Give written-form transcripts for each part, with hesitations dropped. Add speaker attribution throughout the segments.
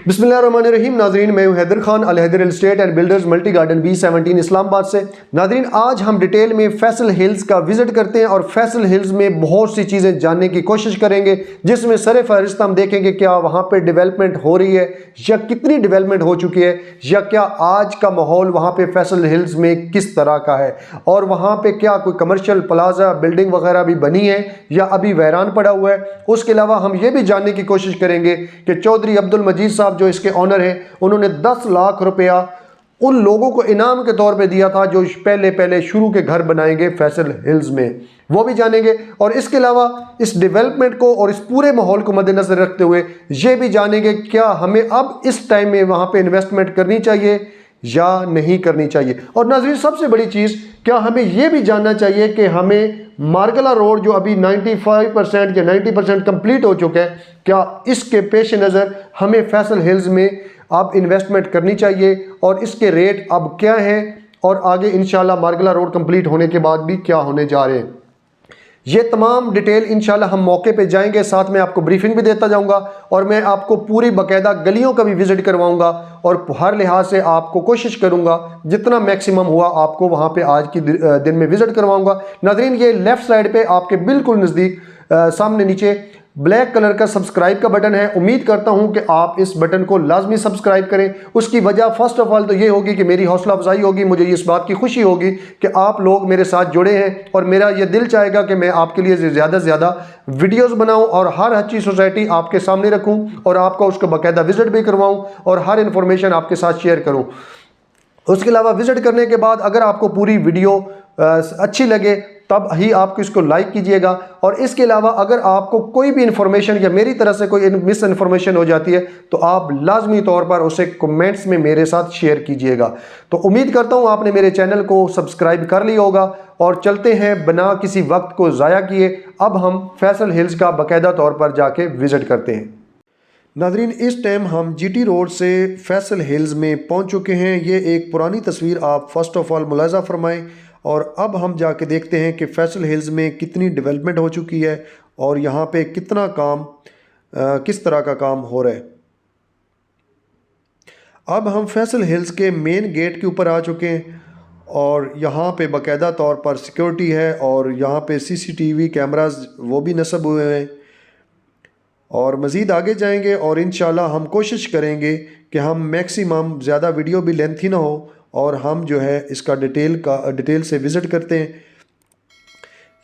Speaker 1: बिस्मिल्लाहिर्रहमानिर्रहीम। नाजरीन, मैं हूं Haider Khan, Al Haider real estate and builders multi garden B17 Islamabad से। नाजरीन, आज हम डिटेल में फैसल हिल्स का विजिट करते हैं और फैसल हिल्स में बहुत सी चीज़ें जानने की कोशिश करेंगे, जिसमें सर फहरिस्त हम देखेंगे क्या वहाँ पे डेवलपमेंट हो रही है या कितनी डेवलपमेंट हो चुकी है, या क्या आज का माहौल वहाँ पे फैसल हिल्स में किस तरह का है, और वहाँ पे क्या कोई कमर्शियल प्लाजा बिल्डिंग वगैरह भी बनी है या अभी वैरान पड़ा हुआ है। उसके अलावा हम ये भी जानने की कोशिश करेंगे कि चौधरी अब्दुल मजीद साहब जो इसके ऑनर हैं, उन्होंने 10 लाख रुपया उन लोगों को इनाम के तौर पे दिया था जो पहले शुरू के घर बनाएंगे फैसल हिल्स में, वो भी जानेंगे। और इसके अलावा इस डेवलपमेंट को और इस पूरे माहौल को मद्देनजर रखते हुए ये भी जानेंगे क्या हमें अब इस टाइम में वहाँ पे इन्वेस्टमेंट करनी चाहिए या नहीं करनी चाहिए। और नाज़रीन, सबसे बड़ी चीज़, क्या हमें यह भी जानना चाहिए कि हमें मार्गला रोड जो अभी 95% या 90% कंप्लीट हो चुका है, क्या इसके पेश नज़र हमें फैसल हिल्स में अब इन्वेस्टमेंट करनी चाहिए और इसके रेट अब क्या हैं, और आगे इंशाल्लाह मार्गला रोड कंप्लीट होने के बाद भी क्या होने जा रहे हैं। ये तमाम डिटेल इंशाल्लाह हम मौके पे जाएंगे, साथ में आपको ब्रीफिंग भी देता जाऊंगा और मैं आपको पूरी बाकायदा गलियों का भी विजिट करवाऊंगा और हर लिहाज से आपको कोशिश करूंगा जितना मैक्सिमम हुआ आपको वहां पे आज की दिन में विजिट करवाऊंगा। नाज़रीन, ये लेफ्ट साइड पे आपके बिल्कुल नज़दीक सामने नीचे ब्लैक कलर का सब्सक्राइब का बटन है। उम्मीद करता हूं कि आप इस बटन को लाजमी सब्सक्राइब करें। उसकी वजह फर्स्ट ऑफ ऑल तो ये होगी कि मेरी हौसला अफजाई होगी, मुझे इस बात की खुशी होगी कि आप लोग मेरे साथ जुड़े हैं और मेरा ये दिल चाहेगा कि मैं आपके लिए ज़्यादा से ज़्यादा वीडियोस बनाऊं और हर अच्छी सोसाइटी आपके सामने रखूं और आपका उसका बाकायदा विजिट भी करवाऊं और हर इंफॉर्मेशन आपके साथ शेयर करूं। उसके अलावा विजिट करने के बाद अगर आपको पूरी वीडियो अच्छी लगे तब ही आप इसको लाइक कीजिएगा। और इसके अलावा अगर आपको कोई भी इंफॉर्मेशन या मेरी तरफ से कोई मिस इन्फॉर्मेशन हो जाती है तो आप लाजमी तौर पर उसे कमेंट्स में मेरे साथ शेयर कीजिएगा। तो उम्मीद करता हूँ आपने मेरे चैनल को सब्सक्राइब कर लिया होगा और चलते हैं बिना किसी वक्त को ज़ाया किए, अब हम फैसल हिल्स का बाकायदा तौर पर जाके विज़िट करते हैं। नाज़रीन, इस टाइम हम GT रोड से फैसल हिल्स में पहुँच चुके हैं। ये एक पुरानी तस्वीर आप फर्स्ट ऑफ ऑल मुलाज़ा फरमाएँ और अब हम जाके देखते हैं कि फैसल हिल्स में कितनी डेवलपमेंट हो चुकी है और यहाँ पे कितना काम किस तरह का काम हो रहा है। अब हम फैसल हिल्स के मेन गेट के ऊपर आ चुके हैं और यहाँ पे बाकायदा तौर पर सिक्योरिटी है और यहाँ पे CCTV कैमरास वो भी नस्ब हुए हैं। और मज़ीद आगे जाएंगे और इंशाल्लाह हम कोशिश करेंगे कि हम मैक्सिमम ज़्यादा वीडियो भी लेंथी ना हो और हम जो है इसका डिटेल से विज़िट करते हैं।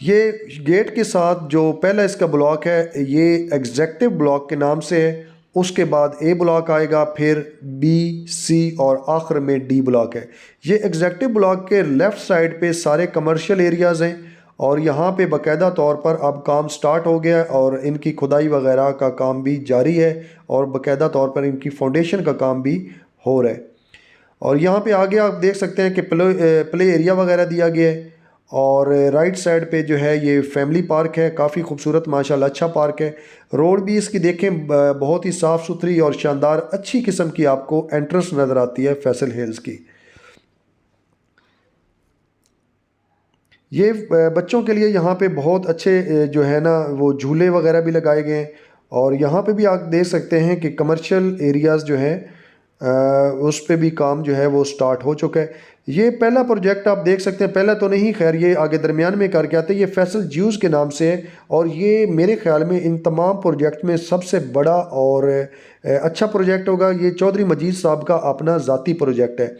Speaker 1: ये गेट के साथ जो पहला इसका ब्लॉक है ये एग्जेक्टिव ब्लॉक के नाम से है, उसके बाद A ब्लॉक आएगा, फिर B, C और आखिर में D ब्लॉक है। ये एग्जेक्टिव ब्लॉक के लेफ़्ट साइड पे सारे कमर्शियल एरियाज़ हैं और यहाँ पे बाकायदा तौर पर अब काम स्टार्ट हो गया और इनकी खुदाई वगैरह का काम भी जारी है और बाकायदा तौर पर इनकी फाउंडेशन का काम भी हो रहा है। और यहाँ पे आगे आप देख सकते हैं कि प्ले एरिया वगैरह दिया गया है और राइट साइड पे जो है ये फैमिली पार्क है, काफ़ी खूबसूरत माशाल्लाह अच्छा पार्क है। रोड भी इसकी देखें बहुत ही साफ़ सुथरी और शानदार अच्छी किस्म की आपको एंट्रेंस नज़र आती है फैसल हिल्स की। ये बच्चों के लिए यहाँ पे बहुत अच्छे जो है ना वो झूले वगैरह भी लगाए गए हैं और यहाँ पे भी आप देख सकते हैं कि कमर्शियल एरियाज़ जो है उस पे भी काम जो है वो स्टार्ट हो चुका है। ये पहला प्रोजेक्ट आप देख सकते हैं, पहला तो नहीं खैर ये आगे दरमियान में करके आते हैं, ये फैसल ज्यूज़ के नाम से है और ये मेरे ख्याल में इन तमाम प्रोजेक्ट में सबसे बड़ा और अच्छा प्रोजेक्ट होगा। ये चौधरी मजीद साहब का अपना ज़ाती प्रोजेक्ट है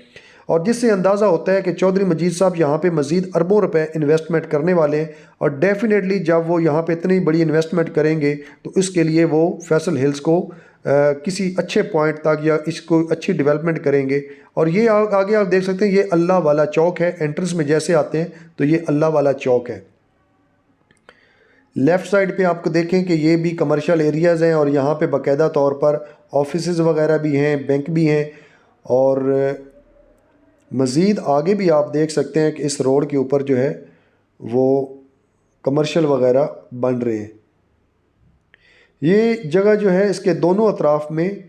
Speaker 1: और जिससे अंदाज़ा होता है कि चौधरी मजीद साहब यहाँ पे मज़ीद अरबों रुपए इन्वेस्टमेंट करने वाले हैं और डेफिनेटली जब वो यहाँ पे इतनी बड़ी इन्वेस्टमेंट करेंगे तो इसके लिए वो फैसल हिल्स को किसी अच्छे पॉइंट तक या इसको अच्छी डेवलपमेंट करेंगे। और ये आगे आप देख सकते हैं ये अल्लाह वाला चौक है, एंट्रेंस में जैसे आते हैं तो ये अल्लाह वाला चौक है। लेफ़्ट साइड पे आपको देखें कि ये भी कमर्शियल एरियाज़ हैं और यहाँ पे बाकायदा तौर पर ऑफिसेज़ वगैरह भी हैं, बैंक भी हैं और मज़ीद आगे भी आप देख सकते हैं कि इस रोड के ऊपर जो है वो कमर्शियल वगैरह बन रहे हैं। ये जगह जो है इसके दोनों अतराफ़ में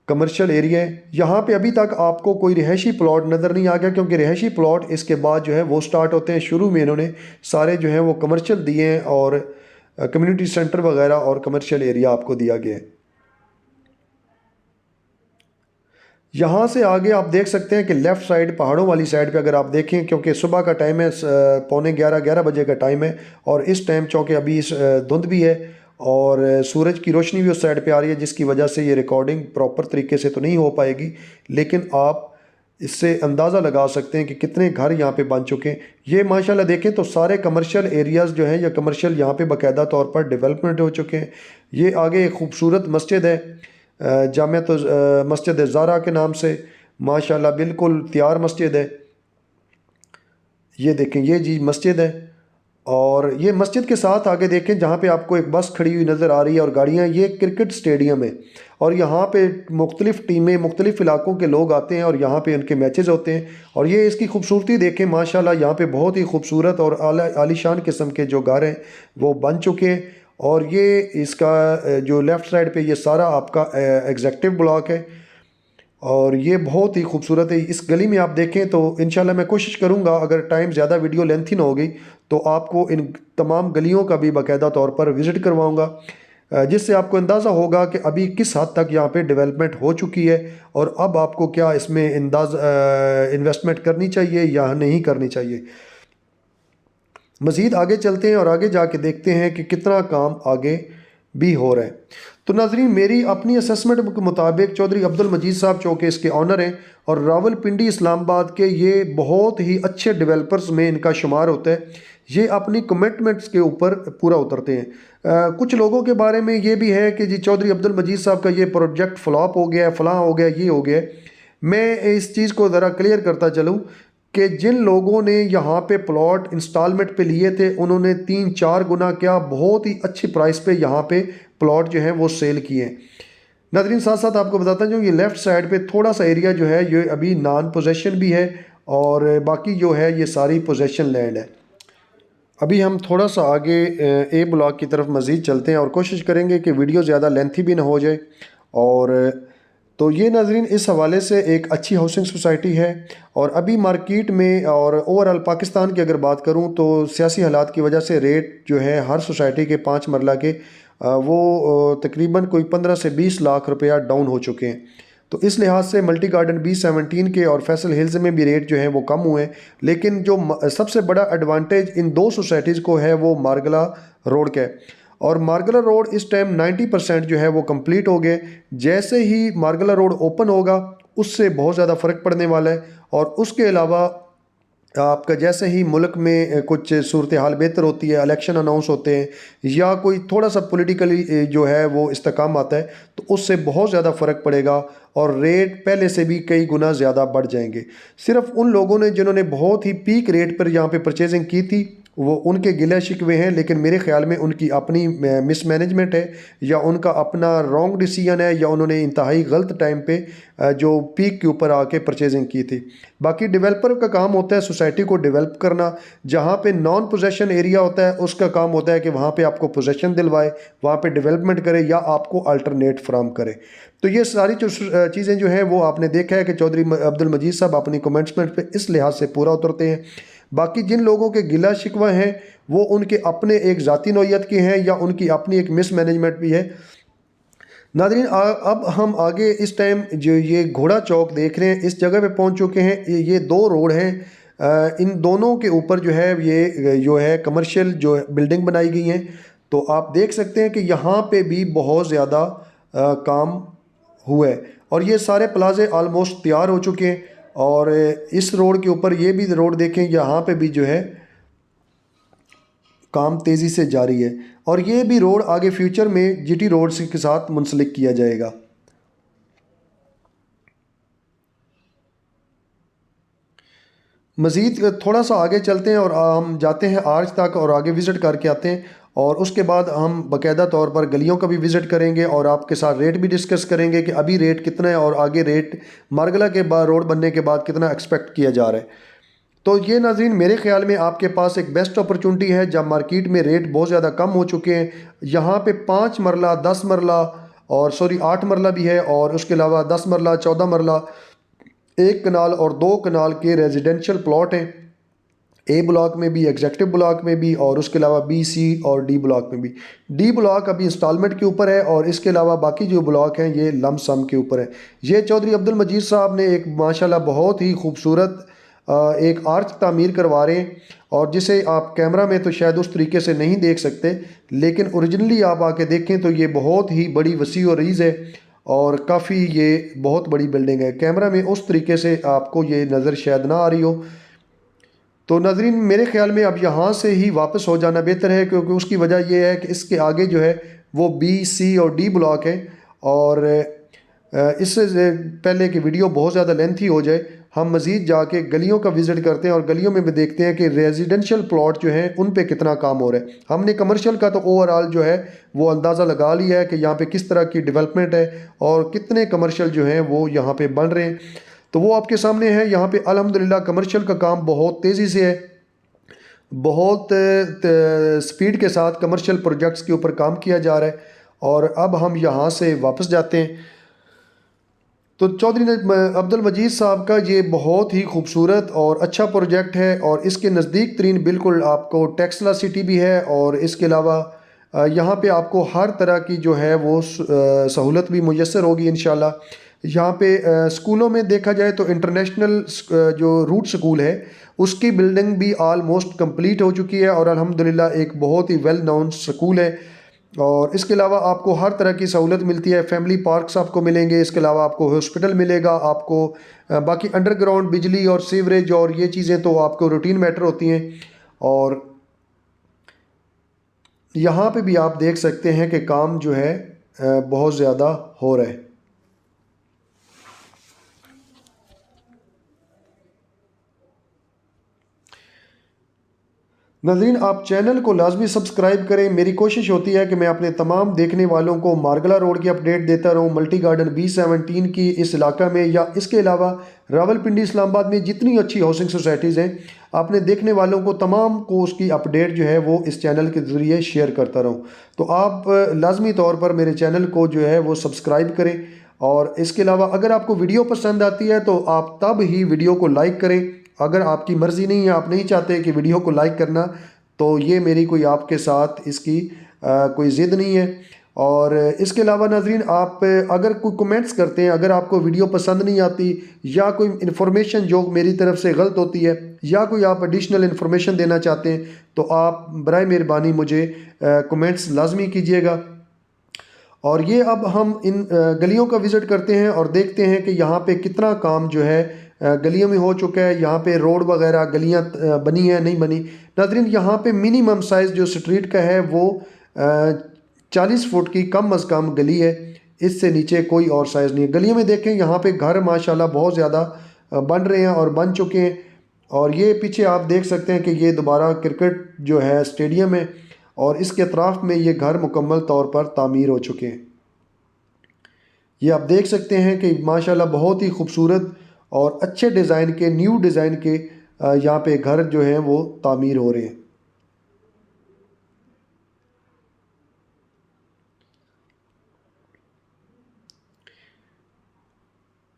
Speaker 1: कमर्शियल एरिया है। यहाँ पे अभी तक आपको कोई रिहायशी प्लॉट नज़र नहीं आ गया क्योंकि रिहायशी प्लॉट इसके बाद जो है वो स्टार्ट होते हैं। शुरू में इन्होंने सारे जो है वो कमर्शियल दिए हैं और कम्युनिटी सेंटर वगैरह और कमर्शियल एरिया आपको दिया गया है। यहाँ से आगे आप देख सकते हैं कि लेफ़्ट साइड पहाड़ों वाली साइड पे अगर आप देखें, क्योंकि सुबह का टाइम है, पौने 11 बजे का टाइम है, और इस टाइम चूँकि अभी धुंध भी है और सूरज की रोशनी भी उस साइड पे आ रही है, जिसकी वजह से ये रिकॉर्डिंग प्रॉपर तरीके से तो नहीं हो पाएगी, लेकिन आप इससे अंदाज़ा लगा सकते हैं कि कितने घर यहाँ पे बन चुके हैं। ये माशाल्लाह देखें तो सारे कमर्शियल एरियाज़ जो हैं या कमर्शियल यहाँ पे बाकायदा तौर पर डेवलपमेंट हो चुके हैं। ये आगे एक खूबसूरत मस्जिद है, जामिया तो मस्जिद ज़ारा के नाम से, माशाल्लाह बिल्कुल तैयार मस्जिद है। ये देखें, ये जी मस्जिद है, और ये मस्जिद के साथ आगे देखें जहाँ पे आपको एक बस खड़ी हुई नज़र आ रही है और गाड़ियाँ, ये क्रिकेट स्टेडियम है, और यहाँ पे मुख्तलिफ़ टीमें मुख्तलिफ़ इलाकों के लोग आते हैं और यहाँ पे उनके मैचेस होते हैं। और ये इसकी खूबसूरती देखें माशाल्लाह, यहाँ पे बहुत ही खूबसूरत और आलीशान किस्म के जो घर हैं वो बन चुके हैं। और ये इसका जो लेफ़्ट साइड पे ये सारा आपका एग्जेक्टिव ब्लॉक है, और ये बहुत ही खूबसूरत है। इस गली में आप देखें तो इंशाल्लाह मैं कोशिश करूँगा, अगर टाइम ज़्यादा वीडियो लेंथी ना हो गई तो आपको इन तमाम गलियों का भी बाकायदा तौर पर विज़िट करवाऊँगा, जिससे आपको अंदाज़ा होगा कि अभी किस हद तक यहाँ पे डेवलपमेंट हो चुकी है और अब आपको क्या इसमें इन्वेस्टमेंट करनी चाहिए या नहीं करनी चाहिए। मज़ीद आगे चलते हैं और आगे जाके देखते हैं कि कितना काम आगे भी हो रहा है। तो नाज़रीन, मेरी अपनी असेसमेंट के मुताबिक चौधरी अब्दुल मजीद साहब चौके इसके ऑनर हैं और रावलपिंडी इस्लामाबाद के ये बहुत ही अच्छे डेवलपर्स में इनका शुमार होता है। ये अपनी कमिटमेंट्स के ऊपर पूरा उतरते हैं। कुछ लोगों के बारे में ये भी है कि जी चौधरी अब्दुल मजीद साहब का ये प्रोजेक्ट फ्लॉप हो गया है, फ़लाँ हो गया, ये हो गया। मैं इस चीज़ को ज़रा क्लियर करता चलूँ कि जिन लोगों ने यहाँ पे प्लॉट इंस्टॉलमेंट पे लिए थे, उन्होंने 3-4 गुना क्या बहुत ही अच्छी प्राइस पे यहाँ पे प्लॉट जो है वो सेल किए। नाज़रीन, साथ साथ आपको बताता हूँ, ये लेफ़्ट साइड पे थोड़ा सा एरिया जो है ये अभी नॉन पोजेशन भी है और बाकी जो है ये सारी पोजेशन लैंड है। अभी हम थोड़ा सा आगे ए ब्लॉक की तरफ मज़ीद चलते हैं और कोशिश करेंगे कि वीडियो ज़्यादा लेंथी भी ना हो जाए। और तो ये नाज़रीन इस हवाले से एक अच्छी हाउसिंग सोसाइटी है, और अभी मार्केट में और ओवरऑल पाकिस्तान की अगर बात करूं तो सियासी हालात की वजह से रेट जो है हर सोसाइटी के 5 मरला के वो तकरीबन कोई 15 से 20 लाख रुपया डाउन हो चुके हैं। तो इस लिहाज से मल्टी गार्डन B17 के और फैसल हिल्स में भी रेट जो है वो कम हुए हैं। लेकिन जो सबसे बड़ा एडवांटेज इन दो सोसाइटीज़ को है वो मारगला रोड का है, और मारगला रोड इस टाइम 90% जो है वो कंप्लीट हो गए। जैसे ही मारगला रोड ओपन होगा उससे बहुत ज़्यादा फ़र्क पड़ने वाला है। और उसके अलावा आपका जैसे ही मुल्क में कुछ सूरत हाल बेहतर होती है, इलेक्शन अनाउंस होते हैं या कोई थोड़ा सा पॉलिटिकली जो है वो इस्तेकाम आता है, तो उससे बहुत ज़्यादा फ़र्क पड़ेगा और रेट पहले से भी कई गुना ज़्यादा बढ़ जाएंगे। सिर्फ उन लोगों ने जिन्होंने बहुत ही पीक रेट पर यहाँ पे परचेजिंग की थी वो उनके गिले शिकवे हैं, लेकिन मेरे ख्याल में उनकी अपनी मिसमैनेजमेंट है या उनका अपना रॉन्ग डिसीजन है या उन्होंने इंतहाई गलत टाइम पे जो पीक के ऊपर आके परचेजिंग की थी। बाकी डेवलपर का काम होता है सोसाइटी को डेवलप करना। जहाँ पे नॉन पोजेशन एरिया होता है उसका काम होता है कि वहाँ पे आपको पोजेशन दिलवाए, वहाँ पे डेवलपमेंट करे या आपको अल्टरनेट फ्राहम करे। तो ये सारी जो चीज़ें जो हैं वो आपने देखा है कि चौधरी अब्दुल मजीद साहब अपनी कमेंट्समेंट पे इस लिहाज से पूरा उतरते हैं। बाकी जिन लोगों के गिला शिकवा हैं वो उनके अपने एक ज़ाती नौयत के हैं या उनकी अपनी एक मिसमैनेजमेंट भी है। नाज़रीन, अब हम आगे इस टाइम जो ये घोड़ा चौक देख रहे हैं इस जगह पे पहुंच चुके हैं। ये दो रोड हैं, इन दोनों के ऊपर जो है ये जो है कमर्शियल जो बिल्डिंग बनाई गई हैं। तो आप देख सकते हैं कि यहाँ पे भी बहुत ज़्यादा काम हुआ है और ये सारे प्लाजे आलमोस्ट तैयार हो चुके हैं। और इस रोड के ऊपर ये भी रोड देखें, यहाँ पे भी जो है काम तेज़ी से जारी है और ये भी रोड आगे फ्यूचर में GT रोड के साथ मुंसलिक किया जाएगा। मज़ीद थोड़ा सा आगे चलते हैं और हम जाते हैं आर्च तक और आगे विज़िट करके आते हैं और उसके बाद हम बाकायदा तौर पर गलियों का भी विज़िट करेंगे और आपके साथ रेट भी डिस्कस करेंगे कि अभी रेट कितना है और आगे रेट मारगला के बाद रोड बनने के बाद कितना एक्सपेक्ट किया जा रहा है। तो ये नाज़रीन मेरे ख्याल में आपके पास एक बेस्ट अपॉर्चुनिटी है जब मार्केट में रेट बहुत ज़्यादा कम हो चुके हैं। यहाँ पे 5 मरला 10 मरला और 8 मरला भी है और उसके अलावा 10 मरला 14 मरला 1 कनाल और 2 कनाल के रेजिडेंशियल प्लॉट हैं। ए ब्लॉक में भी, एग्जेक्टिव ब्लॉक में भी, और उसके अलावा बी, सी और डी ब्लॉक में भी। डी ब्लॉक अभी इंस्टॉलमेंट के ऊपर है और इसके अलावा बाकी जो ब्लॉक हैं ये लम सम के ऊपर है। ये चौधरी अब्दुल मजीद साहब ने एक माशाल्लाह बहुत ही खूबसूरत एक आर्च तामीर करवा रहे हैं, और जिसे आप कैमरा में तो शायद उस तरीके से नहीं देख सकते, लेकिन ओरिजिनली आप आके देखें तो ये बहुत ही बड़ी वसी और रीज़ है और काफ़ी ये बहुत बड़ी बिल्डिंग है। कैमरा में उस तरीके से आपको ये नज़र शायद ना आ रही हो। तो नाज़रीन, मेरे ख़्याल में अब यहाँ से ही वापस हो जाना बेहतर है, क्योंकि उसकी वजह यह है कि इसके आगे जो है वो बी, सी और डी ब्लॉक है, और इससे पहले कि वीडियो बहुत ज़्यादा लेंथी हो जाए, हम मज़ीद जाके गलियों का विज़िट करते हैं और गलियों में भी देखते हैं कि रेजिडेंशियल प्लॉट जो हैं उन पे कितना काम हो रहा है। हमने कमर्शियल का तो ओवरऑल जो है वो अंदाज़ा लगा लिया है कि यहाँ पे किस तरह की डेवलपमेंट है और कितने कमर्शियल जो हैं वो यहाँ पे बन रहे हैं, तो वो आपके सामने है। यहाँ पे अल्हम्दुलिल्लाह कमर्शियल का काम बहुत तेज़ी से है, बहुत स्पीड के साथ कमर्शियल प्रोजेक्ट्स के ऊपर काम किया जा रहा है। और अब हम यहाँ से वापस जाते हैं। तो चौधरी अब्दुल मजीद साहब का ये बहुत ही खूबसूरत और अच्छा प्रोजेक्ट है, और इसके नज़दीक तरीन बिल्कुल आपको टेक्सला सिटी भी है, और इसके अलावा यहाँ पे आपको हर तरह की जो है वो सहूलत भी मुयस्सर होगी इंशाल्लाह। यहाँ पे स्कूलों में देखा जाए तो इंटरनेशनल जो रूट स्कूल है उसकी बिल्डिंग भी आलमोस्ट कंप्लीट हो चुकी है, और अल्हम्दुलिल्लाह एक बहुत ही वेल नोन स्कूल है। और इसके अलावा आपको हर तरह की सहूलत मिलती है, फैमिली पार्क्स आपको मिलेंगे, इसके अलावा आपको हॉस्पिटल मिलेगा, आपको बाकी अंडरग्राउंड बिजली और सीवरेज और ये चीज़ें तो आपको रूटीन मैटर होती हैं। और यहाँ पे भी आप देख सकते हैं कि काम जो है बहुत ज़्यादा हो रहा है। नाज़रीन, आप चैनल को लाजमी सब्सक्राइब करें। मेरी कोशिश होती है कि मैं अपने तमाम देखने वालों को मारगला रोड की अपडेट देता रहूं, मल्टी गार्डन B17 की इस इलाका में, या इसके अलावा रावलपिंडी इस्लामाबाद में जितनी अच्छी हाउसिंग सोसाइटीज़ हैं, अपने देखने वालों को तमाम को उसकी अपडेट जो है वो इस चैनल के ज़रिए शेयर करता रहूँ। तो आप लाजमी तौर पर मेरे चैनल को जो है वो सब्सक्राइब करें, और इसके अलावा अगर आपको वीडियो पसंद आती है तो आप तब ही वीडियो को लाइक करें। अगर आपकी मर्ज़ी नहीं है, आप नहीं चाहते कि वीडियो को लाइक करना, तो ये मेरी कोई आपके साथ इसकी कोई ज़िद नहीं है। और इसके अलावा नाज़रीन, आप अगर कोई कमेंट्स करते हैं, अगर आपको वीडियो पसंद नहीं आती, या कोई इन्फॉर्मेशन जो मेरी तरफ से गलत होती है, या कोई आप एडिशनल इन्फॉर्मेशन देना चाहते हैं, तो आप बराए मेहरबानी मुझे कमेंट्स लाजमी कीजिएगा। और ये अब हम इन गलियों का विज़िट करते हैं और देखते हैं कि यहाँ पे कितना काम जो है गलियों में हो चुका है। यहाँ पे रोड वगैरह गलियाँ बनी हैं नहीं बनी। नाज़रीन, यहाँ पे मिनिमम साइज़ जो स्ट्रीट का है वो 40 फुट की कम अज़ कम गली है, इससे नीचे कोई और साइज़ नहीं है। गलियों में देखें, यहाँ पे घर माशाल्लाह बहुत ज़्यादा बन रहे हैं और बन चुके हैं। और ये पीछे आप देख सकते हैं कि ये दोबारा क्रिकेट जो है स्टेडियम है, और इसके अतराफ़ में ये घर मुकम्मल तौर पर तामीर हो चुके हैं। ये आप देख सकते हैं कि माशाल्लाह बहुत ही खूबसूरत और अच्छे डिज़ाइन के, न्यू डिज़ाइन के यहाँ पे घर जो हैं वो तामीर हो रहे हैं।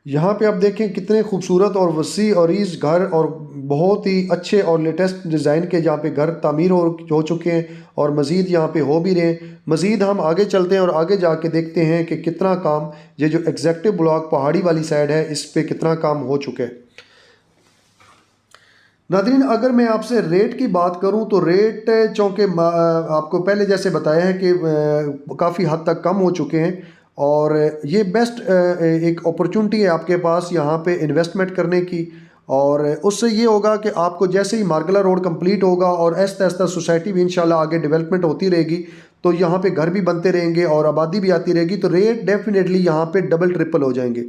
Speaker 1: यहाँ पे आप देखें कितने खूबसूरत और वसी और इस घर, और बहुत ही अच्छे और लेटेस्ट डिज़ाइन के यहाँ पे घर तामीर हो चुके हैं, और मज़ीद यहाँ पे हो भी रहे हैं। मज़ीद हम आगे चलते हैं और आगे जाके देखते हैं कि कितना काम, ये जो एग्जेक्टिव ब्लॉक पहाड़ी वाली साइड है, इस पे कितना काम हो चुका है। नाज़रीन, अगर मैं आपसे रेट की बात करूं तो रेट चूँकि आपको पहले जैसे बताया है कि काफ़ी हद तक कम हो चुके हैं, और ये बेस्ट एक अपॉर्चुनिटी है आपके पास यहाँ पे इन्वेस्टमेंट करने की। और उससे ये होगा कि आपको जैसे ही मारगला रोड कंप्लीट होगा और आहिस्ता आहिस्ता सोसाइटी भी इंशाल्लाह आगे डेवलपमेंट होती रहेगी, तो यहाँ पे घर भी बनते रहेंगे और आबादी भी आती रहेगी, तो रेट डेफिनेटली यहाँ पे डबल ट्रिपल हो जाएंगे।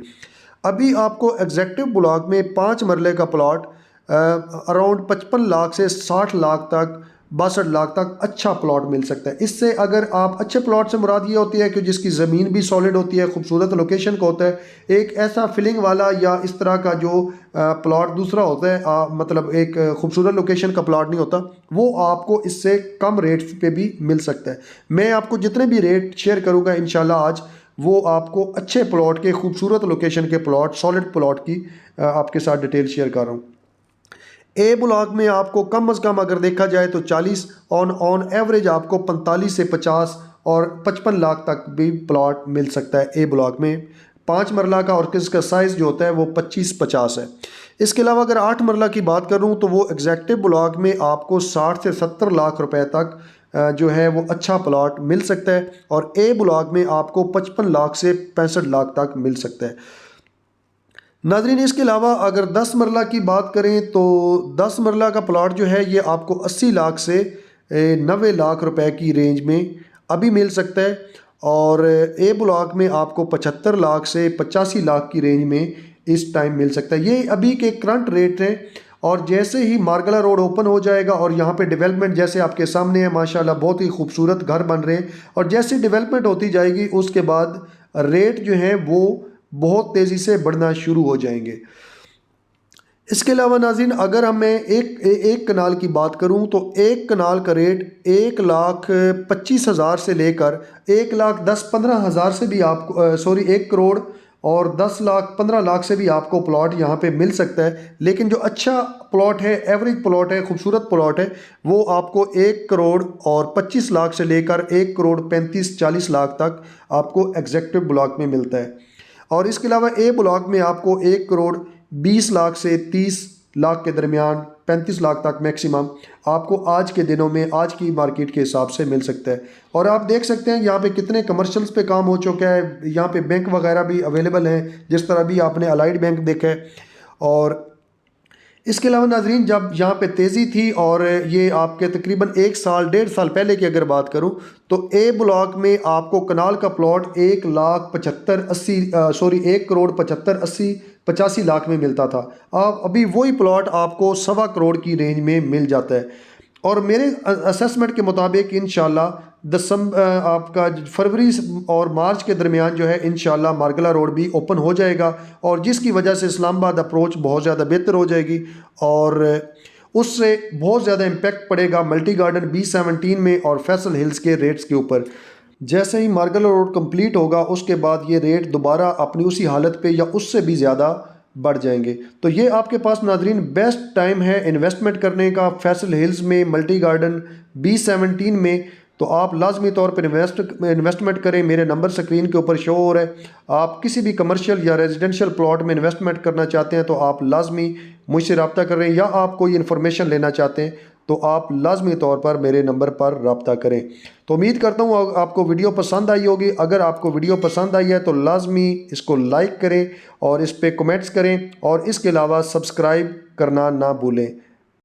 Speaker 1: अभी आपको एग्जेक्टिव ब्लॉक में 5 मरले का प्लॉट अराउंड 55 लाख से 60 लाख तक, 62 लाख तक अच्छा प्लॉट मिल सकता है। इससे अगर आप अच्छे प्लॉट से मुराद ये होती है कि जिसकी ज़मीन भी सॉलिड होती है, खूबसूरत लोकेशन का होता है, एक ऐसा फिलिंग वाला या इस तरह का जो प्लॉट दूसरा होता है, मतलब एक खूबसूरत लोकेशन का प्लॉट नहीं होता, वो आपको इससे कम रेट्स पे भी मिल सकता है। मैं आपको जितने भी रेट शेयर करूँगा इंशाल्लाह आज, वो आपको अच्छे प्लॉट के, खूबसूरत लोकेशन के प्लॉट, सॉलिड प्लॉट की आपके साथ डिटेल शेयर कर रहा हूँ। ए ब्लॉक में आपको कम अज़ कम अगर देखा जाए तो 40 ऑन एवरेज आपको 45 से 50 और 55 लाख तक भी प्लॉट मिल सकता है ए ब्लॉक में 5 मरला का, और इसका साइज़ जो होता है वो 25-50 है। इसके अलावा अगर 8 मरला की बात करूँ तो वो एग्जैक्टिव ब्लॉक में आपको 60 से 70 लाख रुपए तक जो है वो अच्छा प्लॉट मिल सकता है, और ए ब्लॉक में आपको 55 लाख से 65 लाख तक मिल सकता है। नाज़रीन, इसके अलावा अगर 10 मरला की बात करें तो 10 मरला का प्लॉट जो है ये आपको 80 लाख से 90 लाख रुपए की रेंज में अभी मिल सकता है, और ए ब्लॉक में आपको 75 लाख से 85 लाख की रेंज में इस टाइम मिल सकता है। ये अभी के करंट रेट हैं, और जैसे ही मार्गला रोड ओपन हो जाएगा और यहाँ पे डेवलपमेंट जैसे आपके सामने है माशाल्लाह बहुत ही खूबसूरत घर बन रहे हैं, और जैसे डेवलपमेंट होती जाएगी उसके बाद रेट जो है वो बहुत तेज़ी से बढ़ना शुरू हो जाएंगे। इसके अलावा नाज़रीन, अगर हम मैं एक कनाल की बात करूं तो एक कनाल का रेट 1,25,000 से लेकर 1,10,15,000 से भी आपको 1 करोड़ और 10,15,00,000 से भी आपको प्लॉट यहां पे मिल सकता है। लेकिन जो अच्छा प्लॉट है, एवरेज प्लॉट है, खूबसूरत प्लॉट है, वो आपको 1 करोड़ और 25 लाख से लेकर 1 करोड़ 35-40 लाख तक आपको एग्जेक्टिव ब्लॉक में मिलता है। और इसके अलावा ए ब्लॉक में आपको 1 करोड़ 20 लाख से 30 लाख के दरमियान 35 लाख तक मैक्सिमम आपको आज के दिनों में आज की मार्केट के हिसाब से मिल सकता है। और आप देख सकते हैं यहाँ पे कितने कमर्शियल्स पे काम हो चुका है, यहाँ पे बैंक वगैरह भी अवेलेबल हैं, जिस तरह भी आपने अलाइड बैंक देखा है। और इसके अलावा नाजरीन, जब यहाँ पे तेज़ी थी और ये आपके तकरीबन 1 साल 1.5 साल पहले की अगर बात करूँ तो ए ब्लॉक में आपको कनाल का प्लॉट 1 करोड़ 85 लाख में मिलता था। अब अभी वही प्लॉट आपको 1.25 करोड़ की रेंज में मिल जाता है। और मेरे असेसमेंट के मुताबिक इंशाल्लाह आपका फरवरी और मार्च के दरमियान जो है इंशाल्लाह मार्गला रोड भी ओपन हो जाएगा, और जिसकी वजह से इस्लामाबाद अप्रोच बहुत ज़्यादा बेहतर हो जाएगी, और उससे बहुत ज़्यादा इम्पेक्ट पड़ेगा मल्टी गार्डन B17 में और फैसल हिल्स के रेट्स के ऊपर। जैसे ही मार्गला रोड कंप्लीट होगा उसके बाद ये रेट दोबारा अपनी उसी हालत पे या उससे भी ज़्यादा बढ़ जाएंगे। तो ये आपके पास नाजरीन बेस्ट टाइम है इन्वेस्टमेंट करने का फैसल हिल्स में, मल्टी गार्डन B17 में। तो आप लाजमी तौर पर इन्वेस्टमेंट करें। मेरे नंबर स्क्रीन के ऊपर शो हो रहा है। आप किसी भी कमर्शियल या रेजिडेंशियल प्लॉट में इन्वेस्टमेंट करना चाहते हैं तो आप लाजमी मुझसे रब्ता करें, या आप कोई इन्फॉर्मेशन लेना चाहते हैं तो आप लाजमी तौर पर मेरे नंबर पर रब्ता करें। तो उम्मीद करता हूँ आपको वीडियो पसंद आई होगी। अगर आपको वीडियो पसंद आई है तो लाजमी इसको लाइक करें और इस पर कमेंट्स करें, और इसके अलावा सब्सक्राइब करना ना भूलें।